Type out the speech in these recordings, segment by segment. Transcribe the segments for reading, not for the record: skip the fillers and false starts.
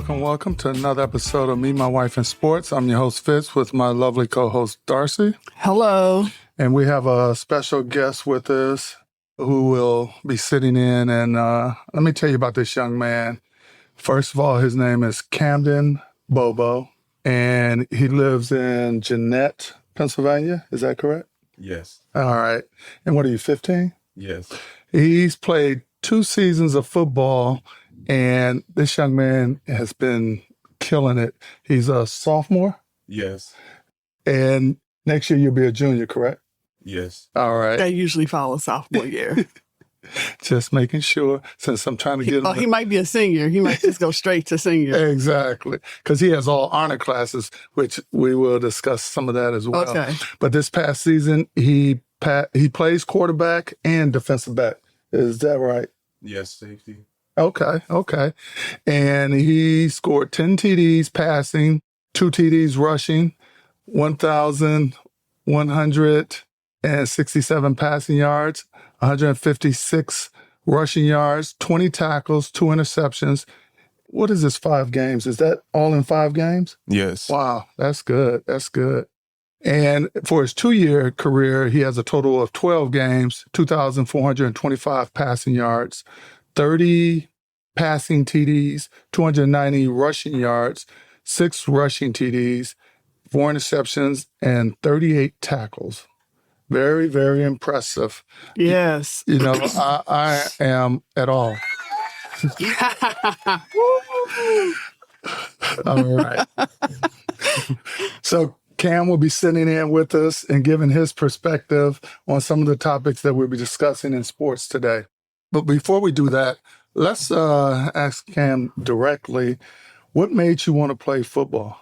Welcome to another episode of Me, My Wife, and Sports. I'm your host, Fitz, with my lovely co-host, Darcy. Hello. And we have a special guest with us who will be sitting in. And let me tell you about this young man. First of all, his name is Camdyn Bobo, and he lives in Jeanette, Pennsylvania. Is that correct? Yes. All right. And what are you, 15? Yes. He's played 2 seasons of football, and this young man has been killing it. He's a sophomore? Yes. And next year you'll be a junior, correct? Yes. All right. They usually follow sophomore year. Just making sure, since I'm trying to get him. He might be a senior. He might just go straight to senior. Exactly. Because he has all honor classes, which we will discuss some of that as well. Okay. But this past season, he plays quarterback and defensive back. Is that right? Yes, safety. Okay. And he scored 10 TDs passing, 2 TDs rushing, 1,167 passing yards, 156 rushing yards, 20 tackles, 2 interceptions. What is this, 5 games? Is that all in 5 games? Yes. Wow, that's good. And for his 2-year career, he has a total of 12 games, 2,425 passing yards, 30 passing TDs, 290 rushing yards, 6 rushing TDs, 4 interceptions, and 38 tackles. Very, very impressive. Yes. You know, I am at all. All right. So Cam will be sitting in with us and giving his perspective on some of the topics that we'll be discussing in sports today. But before we do that, let's ask Cam directly, what made you want to play football?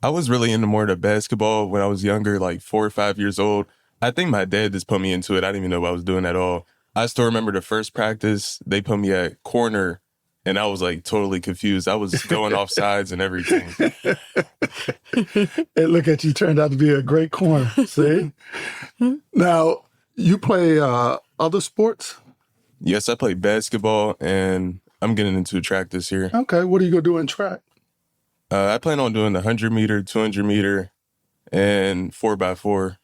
I was really into more of the basketball when I was younger, like 4 or 5 years old. I think my dad just put me into it. I didn't even know what I was doing at all. I still remember the first practice, they put me at corner, and I was like totally confused. I was going off sides and everything. Hey, look at you, turned out to be a great corner. See? Now, you play other sports? Yes, I play basketball, and I'm getting into track this year. Okay, what are you going to do in track? I plan on doing the 100-meter, 200-meter, and 4x4.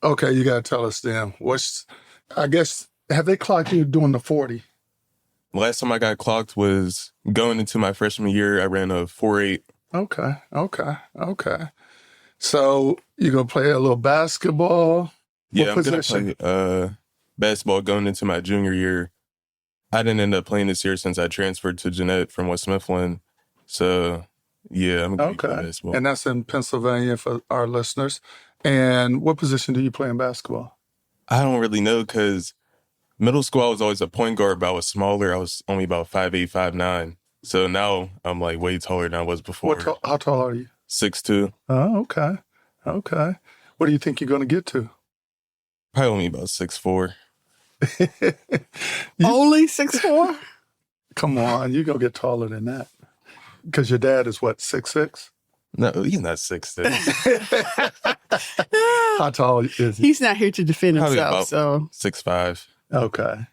Okay, you got to tell us then. I guess, have they clocked you doing the 40? Last time I got clocked was going into my freshman year. I ran a 4.8. Okay. So you're going to play a little basketball? Yeah, what I'm going to play basketball going into my junior year. I didn't end up playing this year since I transferred to Jeanette from West Mifflin. So, yeah, I'm going to be playing basketball. And that's in Pennsylvania for our listeners. And what position do you play in basketball? I don't really know because middle school I was always a point guard, but I was smaller. I was only about 5'8", 5'9". So now I'm like way taller than I was before. How tall are you? 6'2". Oh, okay. What do you think you're going to get to? Probably only about 6'4". Only 6'4"? Come on, you're going to get taller than that. Because your dad is what, 6'6"? No, he's not 6'6". How tall is he? He's not here to defend Probably himself, so. 6'5". Okay.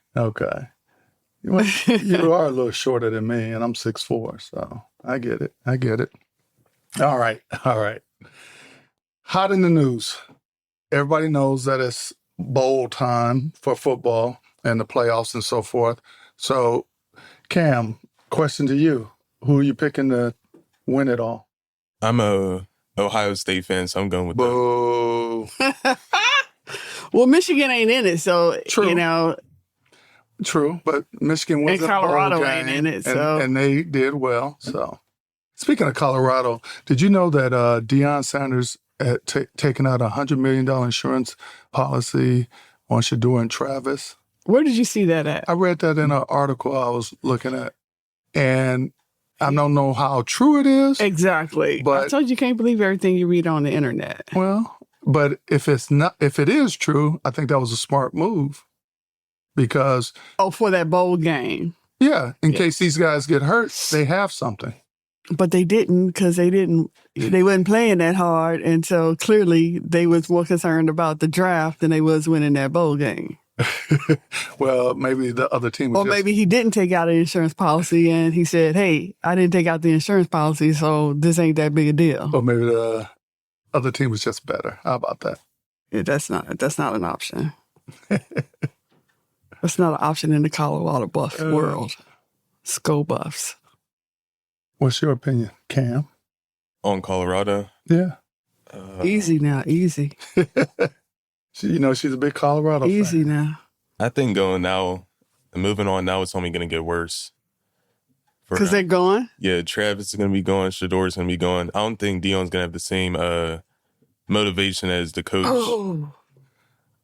Well, you are a little shorter than me, and I'm 6'4", so I get it. All right. Hot in the news. Everybody knows that it's bowl time for football and the playoffs and so forth. So, Cam, question to you. Who are you picking to win it all? I'm a Ohio State fan, so I'm going with Boo. Well, Michigan ain't in it, so, True. you know. True, but Michigan was And Colorado ain't in it, so. And they did well, so. Speaking of Colorado, did you know that Deion Sanders had taken out a $100 million insurance policy on Shador and Travis? Where did you see that at? I read that in an article I was looking at. And I don't know how true it is. Exactly. But I told you can't believe everything you read on the internet. well, but if it is true, I think that was a smart move because For that bowl game. yeah, in case these guys get hurt, they have something. But they didn't because they wasn't playing that hard. And so clearly they was more concerned about the draft than they was winning that bowl game. Well, maybe the other team was Maybe he didn't take out an insurance policy and he said, hey, I didn't take out the insurance policy, so this ain't that big a deal. or maybe the other team was just better. How about that? Yeah, that's not an option. That's not an option in the Colorado Buff world. Skull Buffs. What's your opinion, Cam? On Colorado? Yeah. Easy now, easy. She's a big Colorado fan. Easy now. I think moving on now, it's only going to get worse. Because they're gone? Yeah, Travis is going to be gone. Shador's going to be gone. I don't think Dion's going to have the same motivation as the coach. Oh.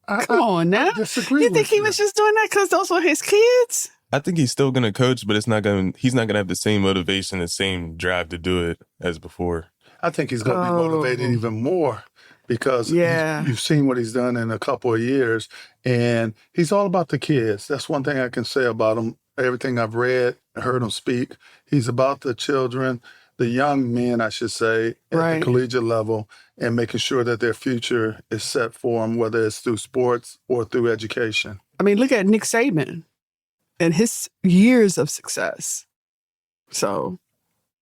Come on now. I disagree You think with he was just doing that because those were his kids? I think he's still going to coach, but he's not going to have the same motivation, the same drive to do it as before. I think he's going to be motivated even more because you've seen what he's done in a couple of years, and he's all about the kids. That's one thing I can say about him. Everything I've read, heard him speak, he's about the children, the young men, I should say, at the collegiate level, and making sure that their future is set for them, whether it's through sports or through education. I mean, look at Nick Saban and his years of success. So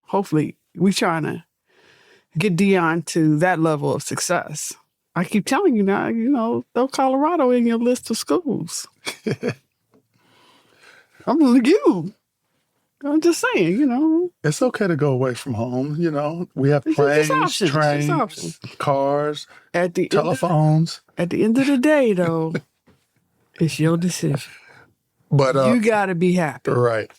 hopefully we're trying to get Dion to that level of success. I keep telling you now, throw Colorado in your list of schools. I'm just saying, It's okay to go away from home, We have planes, trains, cars, telephones. At the end of the day, though, it's your decision. But you got to be happy. Right.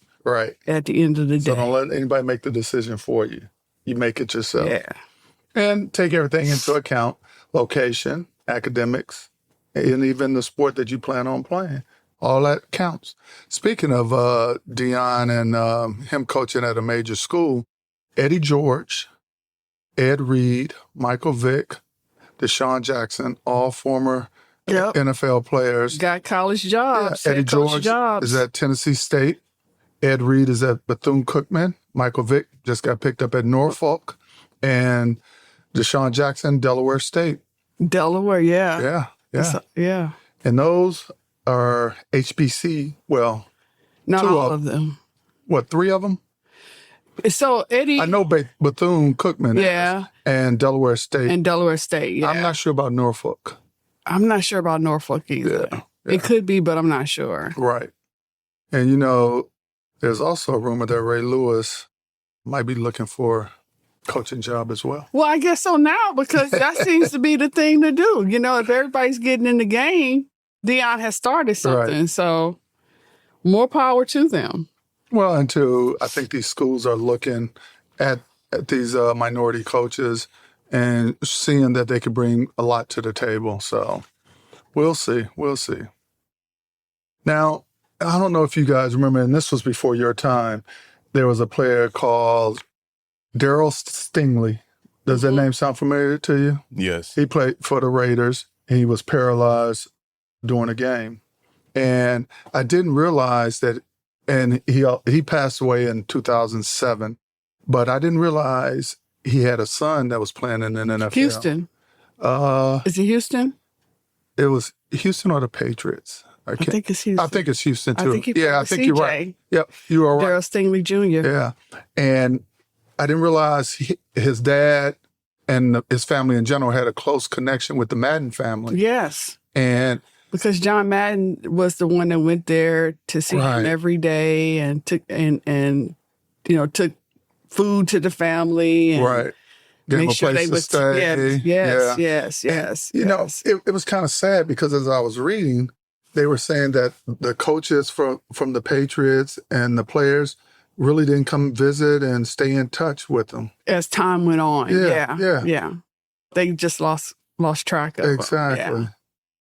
At the end of the day. So don't let anybody make the decision for you. You make it yourself. Yeah. And take everything into account, location, academics, and even the sport that you plan on playing. All that counts. Speaking of Dion and him coaching at a major school, Eddie George, Ed Reed, Michael Vick, Deshaun Jackson, all former NFL players. Got college jobs. Eddie George is at Tennessee State. Ed Reed is at Bethune-Cookman. Michael Vick just got picked up at Norfolk. And Deshaun Jackson, Delaware State. Delaware, yeah. Yeah. And those are HBC. Well, not all of them. What, 3 of them? So Eddie, I know Bethune-Cookman. Yeah. And Delaware State. Yeah. I'm not sure about Norfolk. I'm not sure about Norfolk either. Yeah. It could be, but I'm not sure. Right. And there's also a rumor that Ray Lewis might be looking for a coaching job as well. Well, I guess so now, because that seems to be the thing to do. If everybody's getting in the game, Dion has started something. Right. So more power to them. Well, I think these schools are looking at these minority coaches and seeing that they could bring a lot to the table. So we'll see. Now, I don't know if you guys remember, and this was before your time, there was a player called Daryl Stingley. Does that name sound familiar to you? Yes. He played for the Raiders, and he was paralyzed during a game. And I didn't realize that, and he passed away in 2007, but I didn't realize he had a son that was playing in the NFL. Houston. Is it Houston? It was Houston or the Patriots. I think it's Houston. I think it's Houston, too. I think you're right. Yep, you are right. Daryl Stingley Jr. Yeah. And I didn't realize his dad and his family in general had a close connection with the Madden family. Yes. And because John Madden was the one that went there to see him every day and took took food to the family and make sure they would stay. Yes. It was kind of sad because as I was reading, they were saying that the coaches from the Patriots and the players really didn't come visit and stay in touch with them as time went on. Yeah. They just lost track of exactly. Yeah.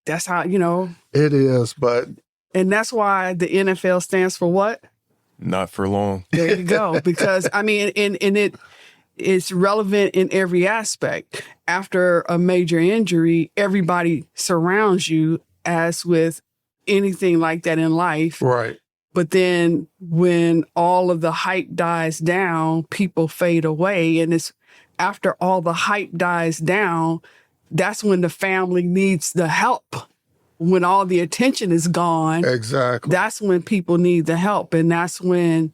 That's how it is, but and that's why the NFL stands for what? Not for long. There you go. Because I mean, and it's relevant in every aspect. After a major injury, everybody surrounds you, as with anything like that in life. Right. But then when all of the hype dies down, people fade away. And it's after all the hype dies down, that's when the family needs the help. When all the attention is gone, Exactly. that's when people need the help. And that's when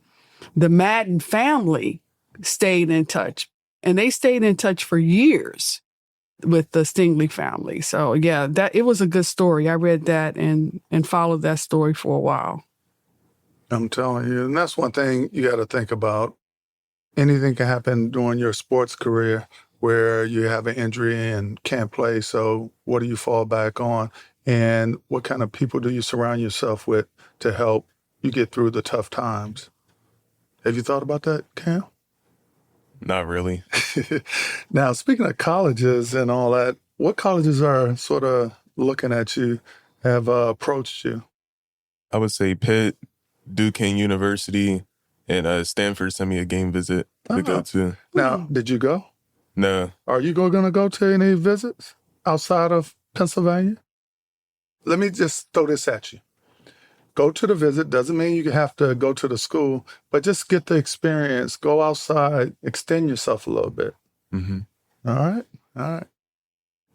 the Madden family stayed in touch. And they stayed in touch for years with the Stingley family. So yeah, it was a good story. I read that and followed that story for a while. I'm telling you. And that's one thing you got to think about. Anything can happen during your sports career where you have an injury and can't play. So what do you fall back on? And what kind of people do you surround yourself with to help you get through the tough times? Have you thought about that, Cam? Not really. Now, speaking of colleges and all that, what colleges are sort of looking at you, have approached you? I would say Pitt, Duquesne University, and Stanford sent me a game visit to go to. Now, did you go? No. Are you going to go to any visits outside of Pennsylvania? Let me just throw this at you. Go to the visit. Doesn't mean you have to go to the school, but just get the experience. Go outside. Extend yourself a little bit. Mm-hmm. All right? All right.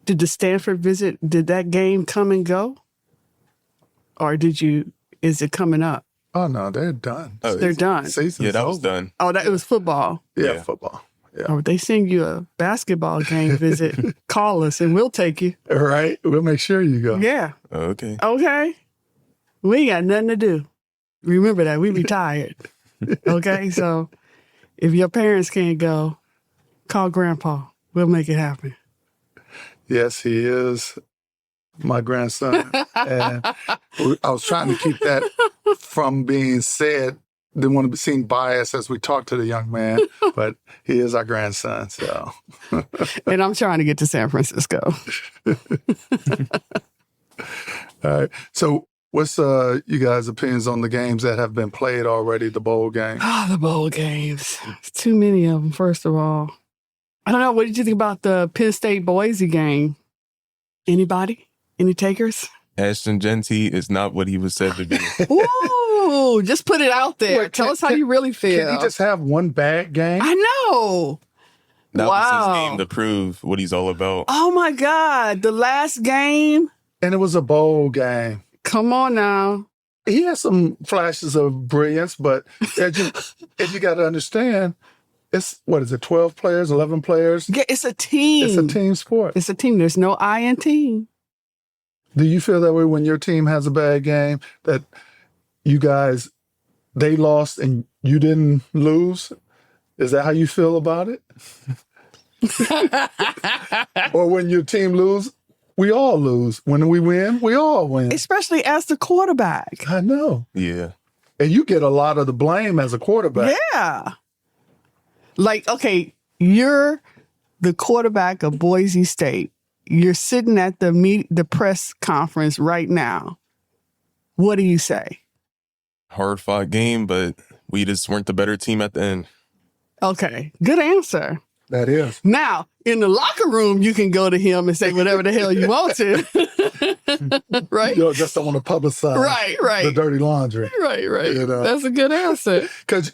Did the Stanford visit, did that game come and go? Or is it coming up? Oh, no, they're done. Oh, They're done. Season's Yeah, that was over. done. Oh, it was football. Yeah, Yeah. football. Yeah. Or they send you a basketball game visit, call us and we'll take you. All right. We'll make sure you go. Yeah. Oh, okay. Okay. We ain't got nothing to do. Remember that. We retired. Okay. So if your parents can't go, call Grandpa. We'll make it happen. Yes, he is my grandson. And I was trying to keep that from being said. Didn't want to be seen biased as we talk to the young man, but he is our grandson. So, And I'm trying to get to San Francisco. all right. So, what's you guys' opinions on the games that have been played already? The bowl game. Oh, the bowl games. Too many of them, first of all. I don't know. What did you think about the Penn State Boise game? Anybody? Any takers? Ashton Genty is not what he was said to be. Ooh, just put it out there. Wait, Tell us how you really feel. Can he just have one bad game? I know. That was his Wow. game to prove what he's all about. Oh my God. The last game. And it was a bowl game. Come on now. He has some flashes of brilliance, but as you got to understand, it's, what is it, 12 players, 11 players? Yeah, it's a team. It's a team sport. It's a team. There's no I in team. Do you feel that way when your team has a bad game, that you guys, they lost and you didn't lose? Is that how you feel about it? Or when your team lose, we all lose. When we win, we all win. Especially as the quarterback. I know. Yeah. And you get a lot of the blame as a quarterback. Yeah. Like, okay, you're the quarterback of Boise State. You're sitting at the press conference right now. What do you say? Hard fought game, but we just weren't the better team at the end. Okay, good answer. That is. Now, in the locker room, you can go to him and say whatever the hell you want to. Right? You just don't want to publicize Right. the dirty laundry. Right. You know. That's a good answer. Because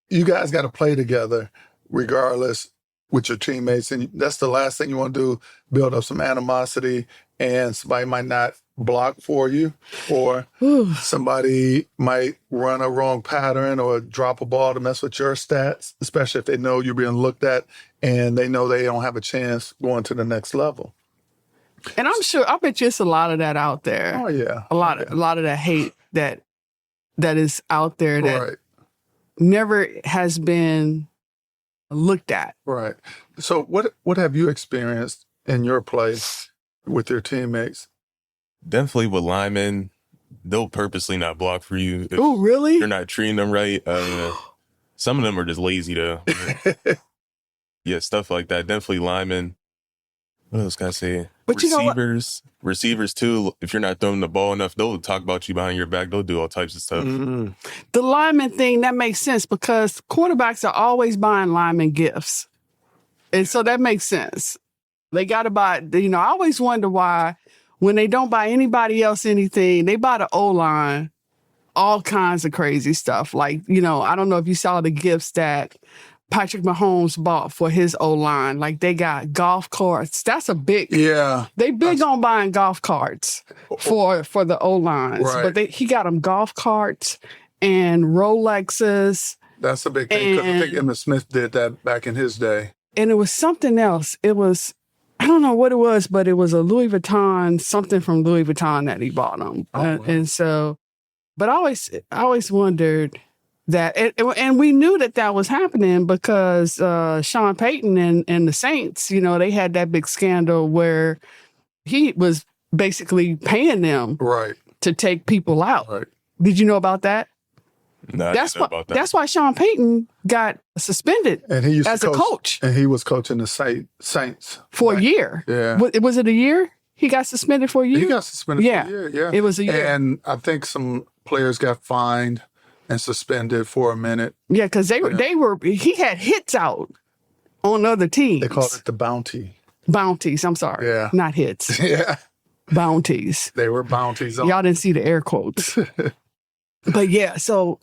you guys got to play together regardless with your teammates. And that's the last thing you want to do, build up some animosity, and somebody might not block for you, or somebody might run a wrong pattern or drop a ball to mess with your stats, especially if they know you're being looked at and they know they don't have a chance going to the next level. And I'm sure, I bet you it's a lot of that out there. Oh, yeah. A lot of that hate that is out there that Right. never has been looked at. Right. So what have you experienced in your play with your teammates? Definitely with linemen, they'll purposely not block for you if Oh, really? you're not treating them right. Some of them are just lazy though. Yeah, stuff like that. Definitely linemen. What else can I say? But you know what? Receivers too, if you're not throwing the ball enough, they'll talk about you behind your back. They'll do all types of stuff. Mm-hmm. The lineman thing, that makes sense because quarterbacks are always buying lineman gifts. And so that makes sense. They got to buy, I always wonder why when they don't buy anybody else anything, they buy the O-line all kinds of crazy stuff. Like, I don't know if you saw the gifts that Patrick Mahomes bought for his O-line. Like they got golf carts. That's a big, they big on buying golf carts for the O-lines. Right. But he got them golf carts and Rolexes. That's a big thing because I think Emmitt Smith did that back in his day. And it was something else. It was, I don't know what it was, but it was a Louis Vuitton, something from Louis Vuitton that he bought them. Wow. And so, but I always wondered that, and we knew that was happening because Sean Payton and the Saints, they had that big scandal where he was basically paying them to take people out. Right. Did you know about that? No, that's why Sean Payton got suspended and he used as to a coach. And he was coaching the Saints. For a year. Yeah. Was it a year? He got suspended for a year? He got suspended for a year, yeah. It was a year. And I think some players got fined and suspended for a minute. Yeah, because he had hits out on other teams. They called it the bounty. Bounties, I'm sorry. Yeah. Not hits. Yeah. Bounties. They were bounties. Y'all didn't see the air quotes. But yeah, so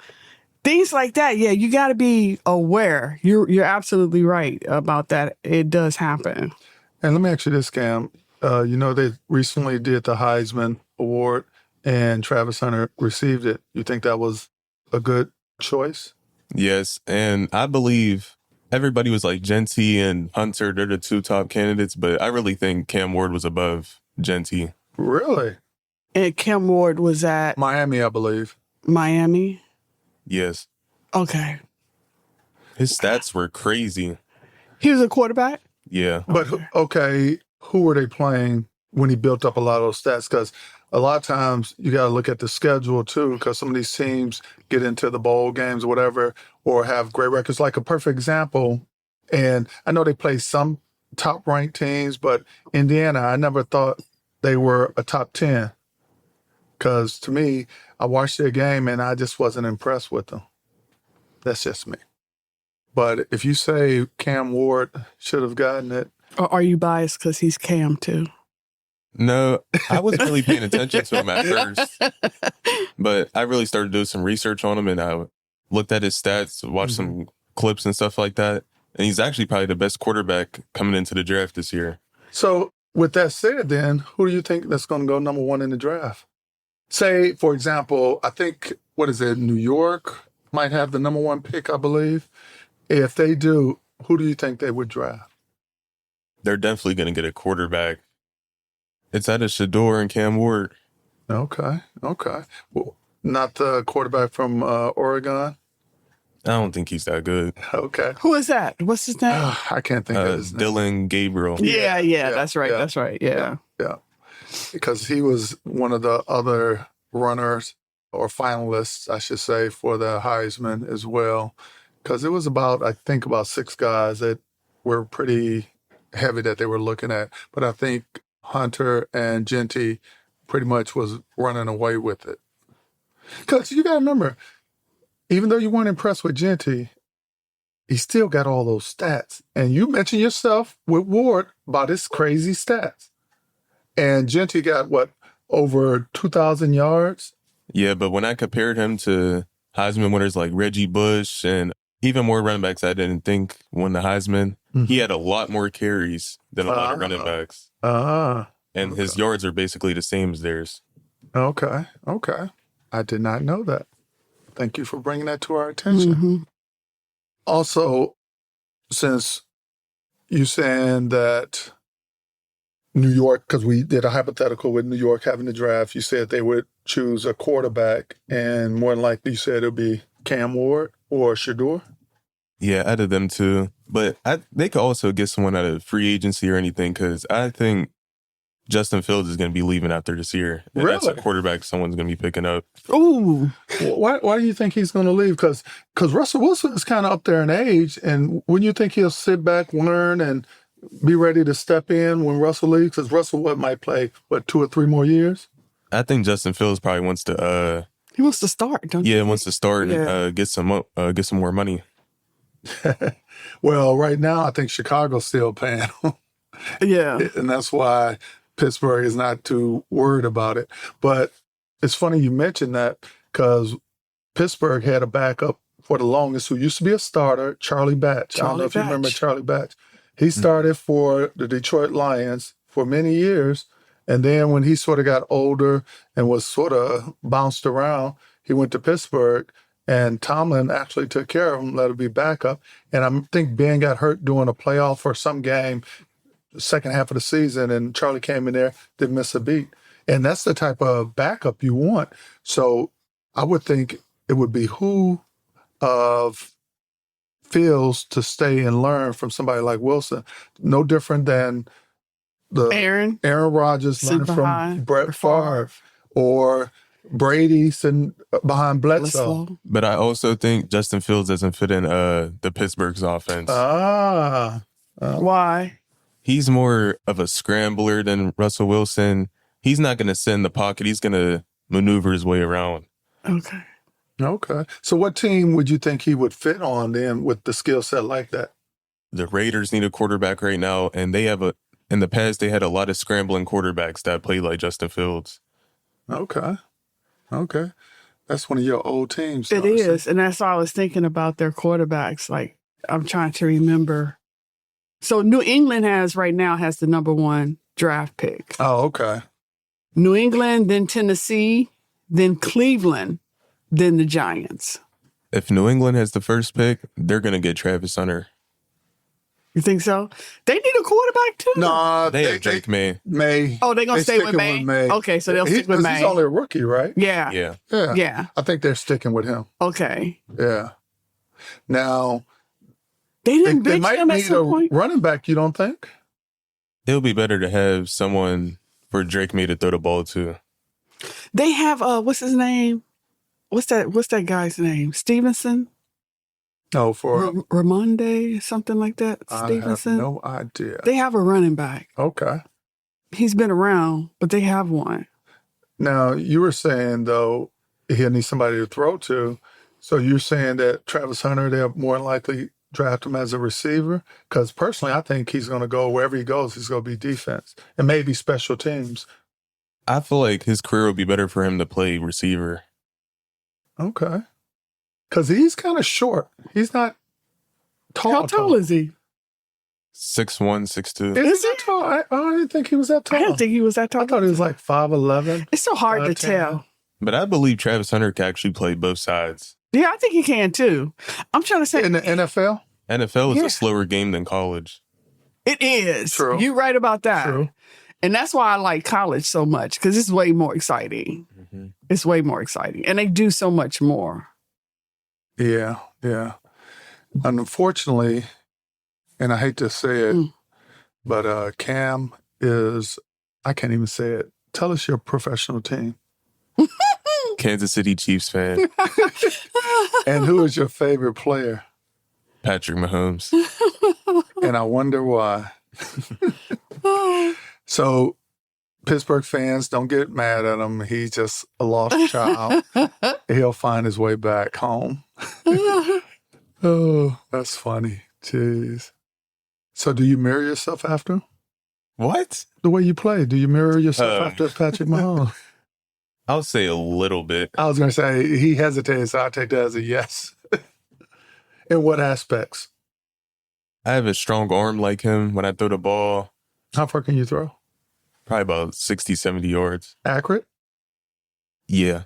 things like that, you got to be aware. You're absolutely right about that. It does happen. And let me ask you this, Cam. They recently did the Heisman Award and Travis Hunter received it. You think that was a good choice? Yes, and I believe everybody was like Genty and Hunter. They're the two top candidates, but I really think Cam Ward was above Genty. Really? And Cam Ward was at Miami, I believe. Miami? Yes. Okay. His stats were crazy. He was a quarterback? Yeah. But, who were they playing when he built up a lot of those stats? Because a lot of times you got to look at the schedule, too, because some of these teams get into the bowl games or whatever, or have great records. Like a perfect example, and I know they play some top-ranked teams, but Indiana, I never thought they were a top 10. Because to me, I watched their game and I just wasn't impressed with them. That's just me. But if you say Cam Ward should have gotten it. Or are you biased because he's Cam too? No, I wasn't really paying attention to him at first. But I really started doing some research on him and I looked at his stats, watched some clips and stuff like that. And he's actually probably the best quarterback coming into the draft this year. So with that said, then, who do you think that's going to go number one in the draft? Say, for example, I think, New York might have the number one pick, I believe. If they do, who do you think they would draft? They're definitely going to get a quarterback. It's either Shador and Cam Ward. Okay. Well, not the quarterback from Oregon? I don't think he's that good. Okay. Who is that? What's his name? I can't think of his name. Dylan Gabriel. Yeah, that's right. That's right. Yeah. Because he was one of the other runners or finalists, I should say, for the Heisman as well. Because it was about 6 guys that were pretty heavy that they were looking at. But I think Hunter and Genty pretty much was running away with it. Because you got to remember, even though you weren't impressed with Genty, he still got all those stats. And you mentioned yourself with Ward about his crazy stats. And Genty got, over 2,000 yards? Yeah, but when I compared him to Heisman winners like Reggie Bush and even more running backs I didn't think won the Heisman, he had a lot more carries than a lot of running backs. And his yards are basically the same as theirs. Okay. I did not know that. Thank you for bringing that to our attention. Also, since you're saying that New York, because we did a hypothetical with New York having the draft, you said they would choose a quarterback, and more than likely you said it would be Cam Ward or Shador? Yeah, out of them too. But they could also get someone out of free agency or anything, because I think Justin Fields is going to be leaving after this year. And really? That's a quarterback someone's going to be picking up. Ooh. Why do you think he's going to leave? Because Russell Wilson is kind of up there in age, and wouldn't you think he'll sit back, learn, and be ready to step in when Russell leaves? Because Russell might play, 2 or 3 more years? I think Justin Fields probably wants to. He wants to start, don't you? Yeah, wants to start Yeah. and get some more money. Well, right now, I think Chicago's still paying him. Yeah. And that's why Pittsburgh is not too worried about it. But it's funny you mentioned that because Pittsburgh had a backup for the longest who used to be a starter, Charlie Batch. I don't know if you remember Charlie Batch. He started for the Detroit Lions for many years. And then when he sort of got older and was sort of bounced around, he went to Pittsburgh. And Tomlin actually took care of him, let him be backup. And I think Ben got hurt doing a playoff or some game, second half of the season, and Charlie came in there, didn't miss a beat. And that's the type of backup you want. So I would think it would behoove of Fields to stay and learn from somebody like Wilson. No different than the Aaron Rodgers learning from behind Brett Favre or Brady sitting behind Bledsoe. But I also think Justin Fields doesn't fit in the Pittsburgh's offense. Why? He's more of a scrambler than Russell Wilson. He's not going to sit in the pocket. He's going to maneuver his way around. Okay. So what team would you think he would fit on then with the skill set like that? The Raiders need a quarterback right now, and in the past, they had a lot of scrambling quarterbacks that played like Justin Fields. Okay. That's one of your old teams. It is. And that's why I was thinking about their quarterbacks. Like, I'm trying to remember. So New England has the number 1 draft pick. Oh, okay. New England, then Tennessee, then Cleveland, then the Giants. If New England has the first pick, they're going to get Travis Hunter. You think so? They need a quarterback too? No, they have Drake May. Oh, they're going to stay with May? Okay, so they'll stick with May. He's only a rookie, right? Yeah. I think they're sticking with him. Okay. Yeah. Now, they didn't they bench might him at need some a point? running back, you don't think? It'll be better to have someone for Drake May to throw the ball to. They have, what's his name? What's that guy's name? Stevenson? No, for Ramonde, something like that. Stevenson. I have no idea. They have a running back. Okay. He's been around, but they have one. Now, you were saying, though, he'll need somebody to throw to. So you're saying that Travis Hunter, they'll more likely draft him as a receiver? Because personally, I think he's going to go wherever he goes, he's going to be defense and maybe special teams. I feel like his career would be better for him to play receiver. Okay. Because he's kind of short. He's not tall. How tall is he? 6'1", 6'2". Is he tall? I didn't think he was that tall. I didn't think he was that tall. I thought he was like 5'11". It's so hard to 5'10". tell. But I believe Travis Hunter can actually play both sides. Yeah, I think he can too. I'm trying to say In the NFL? NFL is a slower game than college. It is. True. You're right about that. True. And that's why I like college so much, because it's way more exciting. Mm-hmm. It's way more exciting. And they do so much more. Yeah. And unfortunately, and I hate to say it, but Cam is, I can't even say it. Tell us your professional team. Kansas City Chiefs fan. And who is your favorite player? Patrick Mahomes. And I wonder why. So, Pittsburgh fans, don't get mad at him. He's just a lost child. He'll find his way back home. Oh, that's funny. Jeez. So, do you mirror yourself after him? What? The way you play, do you mirror yourself after Patrick Mahomes? I'll say a little bit. I was going to say, he hesitated, so I'll take that as a yes. In what aspects? I have a strong arm like him when I throw the ball. How far can you throw? Probably about 60, 70 yards. Accurate? Yeah.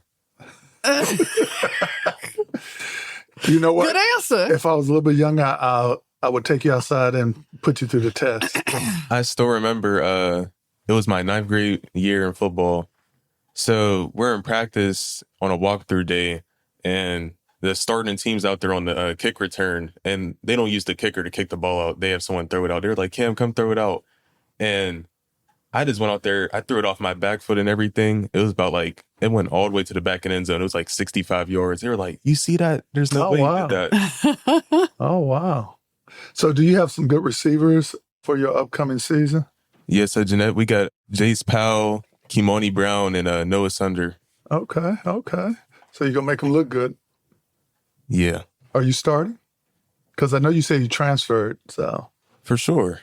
You know what? Good answer. If I was a little bit younger, I would take you outside and put you through the test. I still remember it was my 9th grade year in football. So we're in practice on a walkthrough day, and the starting team's out there on the kick return, and they don't use the kicker to kick the ball out. They have someone throw it out. They're like, Cam, come throw it out. And I just went out there. I threw it off my back foot and everything. It was about it went all the way to the back of the end zone. It was like 65 yards. They were like, you see that? There's no way you did that. Oh, wow. So do you have some good receivers for your upcoming season? Yeah, so Jeanette, we got Jace Powell, Kimoni Brown, and Noah Sunder. Okay. So you're going to make them look good. Yeah. Are you starting? Because I know you said you transferred, so. For sure.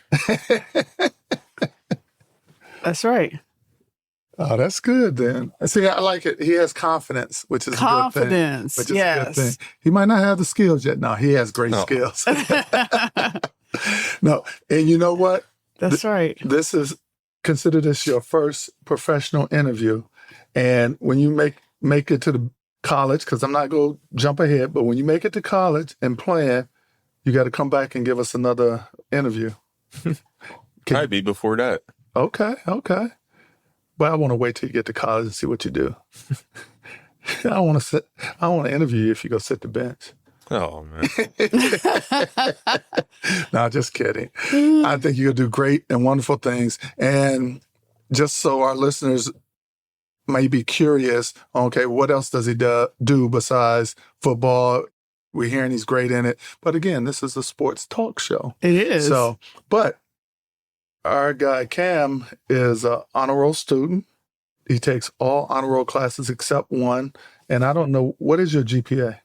That's right. Oh, that's good then. See, I like it. He has confidence, which is Confidence, a good thing. yes. He might not have the skills yet. No, he has great skills. No, and you know what? That's right. Consider this your first professional interview. And when you make it to the college, because I'm not going to jump ahead, but when you make it to college and playing, you got to come back and give us another interview. Probably be before that. Okay. But I want to wait till you get to college and see what you do. I want to interview you if you go sit the bench. Oh, man. No, just kidding. I think you'll do great and wonderful things. And just so our listeners may be curious, okay, what else does he do besides football? We're hearing he's great in it. But again, this is a sports talk show. It is. So, but our guy Cam is an honor roll student. He takes all honor roll classes except one. And I don't know, what is your GPA?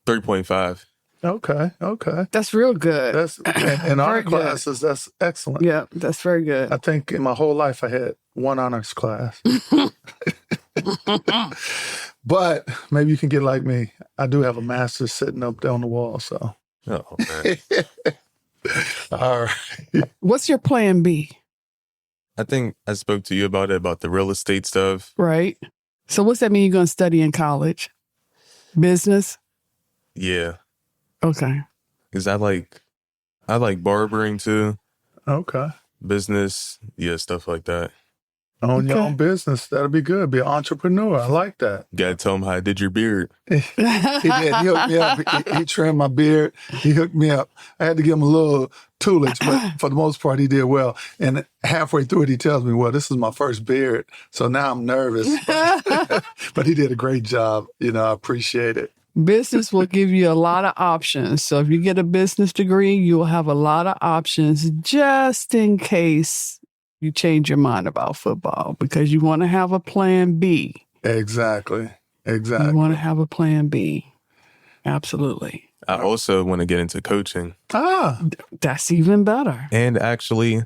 3.5. Okay. That's real good. That's in honor Very good. classes, that's excellent. Yeah, that's very good. I think in my whole life I had one honors class. But maybe you can get like me. I do have a master's sitting up there on the wall, so. Oh, man. All right. What's your plan B? I think I spoke to you about it, about the real estate stuff. Right. So what's that mean you're going to study in college? Business? Yeah. Okay. Because I like barbering too. Okay. Business. Yeah, stuff like that. Own your Okay. own business. That'll be good. Be an entrepreneur. I like that. Gotta tell him how I did your beard. He did. He hooked me up. He trimmed my beard. He hooked me up. I had to give him a little toolage, but for the most part, he did well. And halfway through it, he tells me, well, this is my first beard. So now I'm nervous. But he did a great job. I appreciate it. Business will give you a lot of options. So if you get a business degree, you will have a lot of options just in case you change your mind about football, because you want to have a plan B. Exactly. You want to have a plan B. Absolutely. I also want to get into coaching. That's even better. And actually,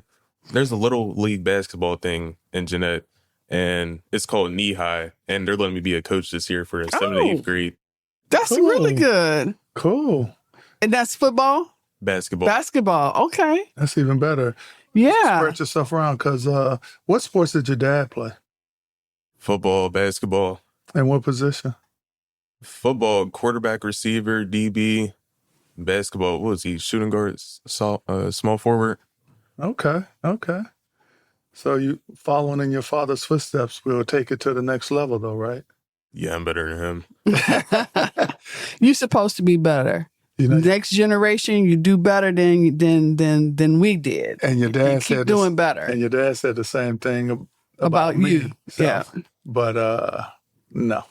there's a little league basketball thing in Jeanette, and it's called Knee High, and they're letting me be a coach this year for 7th and 8th grade. That's Cool. really good. Cool. And that's football? Basketball. Basketball. Okay. That's even better. Yeah. Spread yourself around, because what sports did your dad play? Football, basketball. And what position? Football, quarterback, receiver, DB. Basketball, what was he? Shooting guard, small forward. Okay. So you following in your father's footsteps will take it to the next level, though, right? Yeah, I'm better than him. You're supposed to be better. Next generation, you do better than we did. And your dad keep said doing better. And your dad said the same thing about me. you. So, yeah. But no.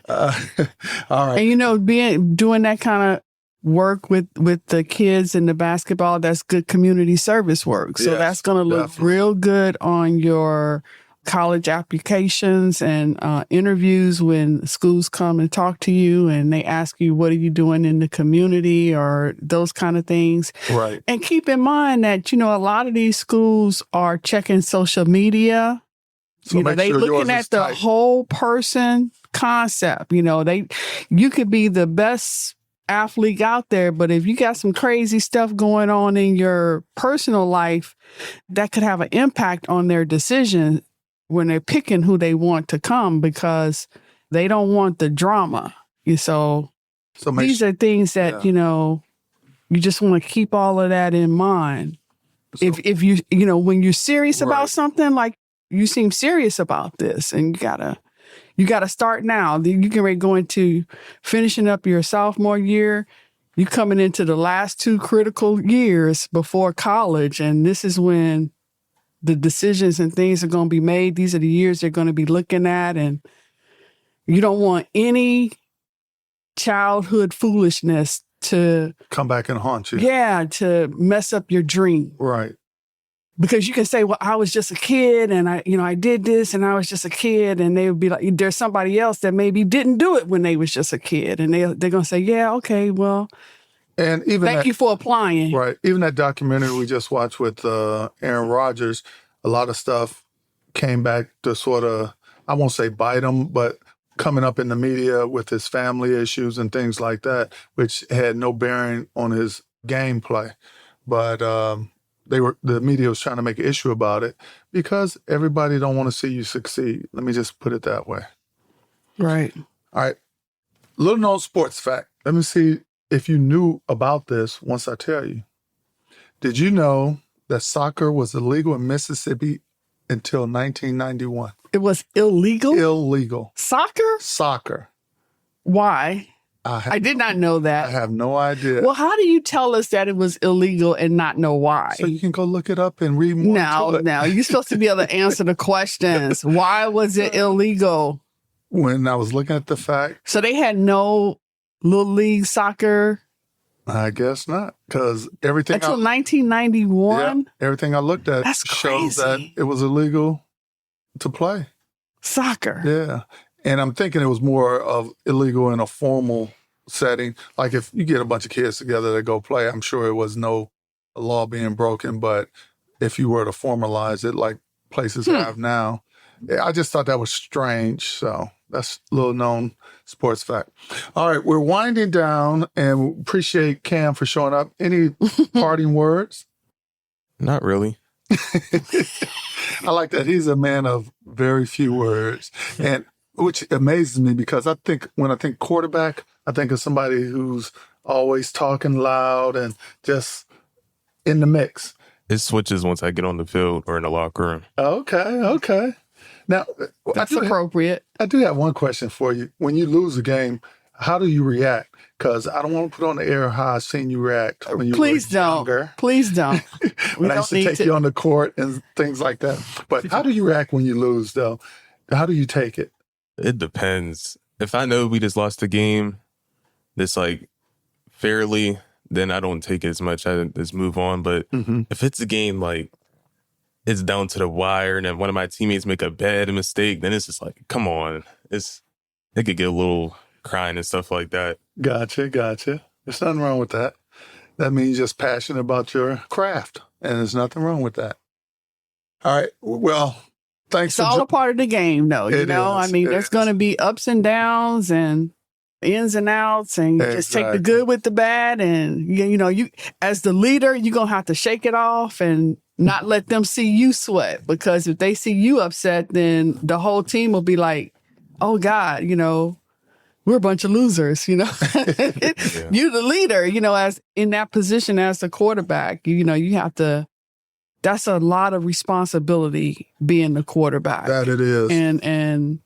All right. And doing that kind of work with the kids in the basketball, that's good community service work. So Yes, that's going to look definitely. real good on your college applications and interviews when schools come and talk to you and they ask you, what are you doing in the community, or those kind of things. Right. And keep in mind that, a lot of these schools are checking social media. So make they sure yours looking is at the tight. whole person concept. You could be the best athlete out there, but if you got some crazy stuff going on in your personal life, that could have an impact on their decision when they're picking who they want to come, because they don't want the drama. So these are things that, you just want to keep all of that in mind. So- If you when you're serious Right. about something, like you seem serious about this, and you gotta start now. You can go into finishing up your sophomore year. You coming into the last 2 critical years before college, and this is when the decisions and things are going to be made. These are the years they're going to be looking at, and you don't want any childhood foolishness to Come back and haunt you. to mess up your dream. Right. because you can say, well, I was just a kid and I did this and I was just a kid. And they would be like, there's somebody else that maybe didn't do it when they was just a kid. And they're going to say, yeah, okay, well, And even thank you for applying. Right. Even that documentary we just watched with Aaron Rodgers, a lot of stuff came back to sort of, I won't say bite him, but coming up in the media with his family issues and things like that, which had no bearing on his gameplay. But the media was trying to make an issue about it because everybody don't want to see you succeed. Let me just put it that way. Right. All right. Little known sports fact. Let me see if you knew about this once I tell you. Did you know that soccer was illegal in Mississippi until 1991? It was illegal? Illegal. Soccer? Soccer. Why? I did not know that. I have no idea. Well, how do you tell us that it was illegal and not know why? So you can go look it up and read more. No, you're supposed to be able to answer the questions. Why was it illegal? When I was looking at the fact. So they had no Little League soccer? I guess not, because everything until 1991. Everything I looked at shows that it was illegal to play soccer. Yeah, and I'm thinking it was more of illegal in a formal setting. Like if you get a bunch of kids together to go play, I'm sure it was no law being broken. But if you were to formalize it, like places have now, I just thought that was strange. So that's a little known sports fact. All right, we're winding down and appreciate Cam for showing up. Any parting words? Not really. I like that. He's a man of very few words, and which amazes me because when I think quarterback, I think of somebody who's always talking loud and just in the mix. It switches once I get on the field or in the locker room. Okay. Now, that's appropriate. I do have one question for you. When you lose a game, how do you react? Because I don't want to put on the air how I've seen you react when you were younger. Please don't. When I used to take you on the court and things like that. But how do you react when you lose, though? How do you take it? It depends. If I know we just lost the game, this like fairly, then I don't take it as much. I just move on. But if it's a game like it's down to the wire and then one of my teammates make a bad mistake, then it's just like, come on. It could get a little crying and stuff like that. Gotcha. There's nothing wrong with that. That means you're just passionate about your craft, and there's nothing wrong with that. All right. Well, thanks. It's all a part of the game, though. I mean, there's going to be ups and downs and ins and outs, and you just take the good with the bad. And, you as the leader, you're going to have to shake it off and not let them see you sweat, because if they see you upset, then the whole team will be like, oh, God, we're a bunch of losers, You're the leader, as in that position as the quarterback, you have to, that's a lot of responsibility being the quarterback. That it is. And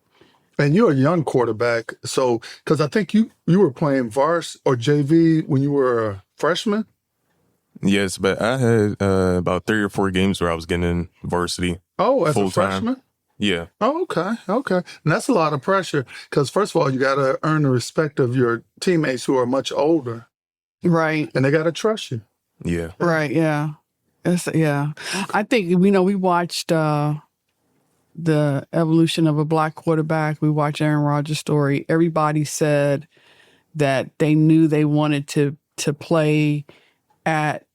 you're a young quarterback. So, because I think you were playing Vars or JV when you were a freshman. Yes, but I had about 3 or 4 games where I was getting in varsity. Oh, as a freshman? Yeah. Oh, okay. And that's a lot of pressure because, first of all, you got to earn the respect of your teammates who are much older. Right. And they got to trust you. Yeah. Right, yeah. I think, we watched the evolution of a black quarterback. We watched Aaron Rodgers' story. Everybody said that they knew they wanted to play at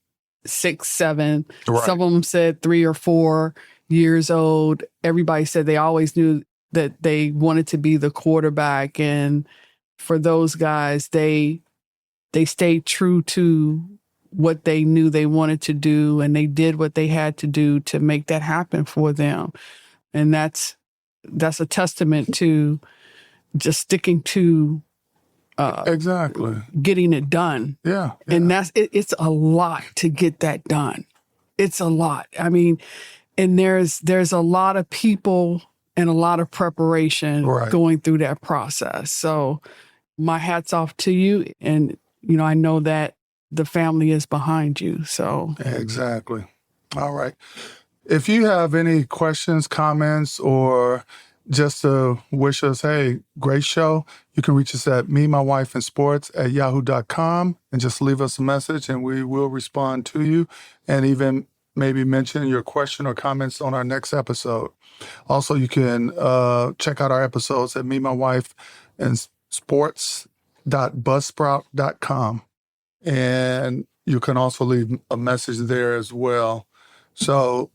6, 7. Right. Some of them said 3 or 4 years old. Everybody said they always knew that they wanted to be the quarterback. And for those guys, they stayed true to what they knew they wanted to do, and they did what they had to do to make that happen for them. And that's a testament to just sticking to exactly getting it done. Yeah. And it's a lot to get that done. It's a lot. I mean, and there's a lot of people and a lot of preparation going through that process. So my hat's off to you. And, I know that the family is behind you. So exactly. All right. If you have any questions, comments, or just to wish us, hey, great show, you can reach us at memywifeandsports@yahoo.com and just leave us a message and we will respond to you and even maybe mention your question or comments on our next episode. Also, you can check out our episodes at memywifeandsports.buzzsprout.com. And you can also leave a message there as well. So,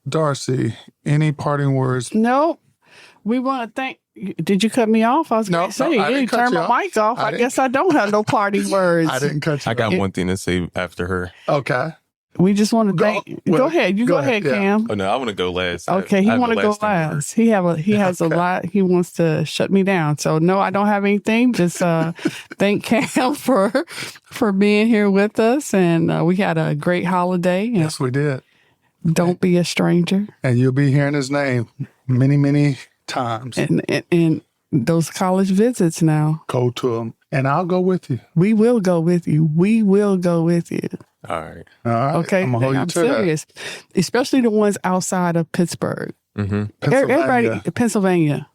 Darcy, any parting words? No, we want to thank. Did you cut me off? I was going to say, I you didn't cut turned you my off. mic off. I guess I don't have no parting words. I didn't cut you I got off. one thing to say after her. Okay. We just want to thank. Go ahead. You go ahead, yeah. Cam. Oh no, I want to go last. Okay, I he have want to the go thing for her. last. He has a lot. He wants to shut me down. So no, I don't have anything. Just thank Cam for being here with us, and we had a great holiday. And Yes, we did. don't be a stranger. And you'll be hearing his name many, many times. And those college visits now. Go to him. And I'll go with you. We will go with you. We will go with you. All right. All right. Okay, I'm going to hold you I'm to that. serious. Especially the ones outside of Pittsburgh. Mm-hmm. Everybody, Pennsylvania.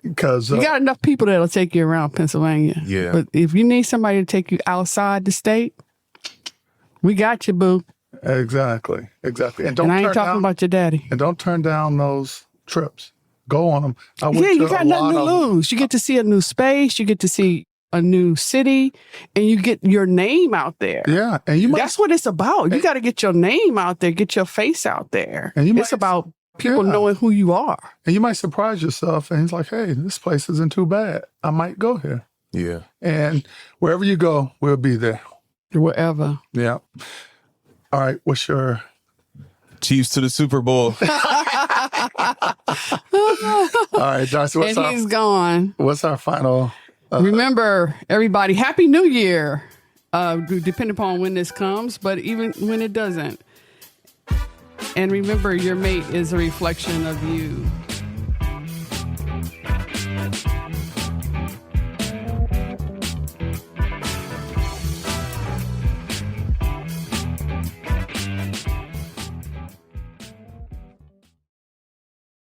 Because You got enough people that'll take you around Pennsylvania. Yeah. But if you need somebody to take you outside the state, we got you, boo. exactly. And And I ain't talking about your daddy. And don't turn down those trips. Go on them. I went Yeah, to you a got nothing to lot of- lose. You get to see a new space. You get to see a new city, and you get your name out there. Yeah, and you might. That's what it's about. You got to get your name out there, get your face out there. And you It's might- about people Yeah. knowing who you are. And you might surprise yourself. And he's like, "Hey, this place isn't too bad. I might go here." Yeah. And wherever you go, we'll be there. Wherever. Yeah. All right. What's your? Chiefs to the Super Bowl. All right, Darcy. And he's gone. What's our final? Remember, everybody, Happy New Year. Depending upon when this comes, but even when it doesn't. And remember, your mate is a reflection of you.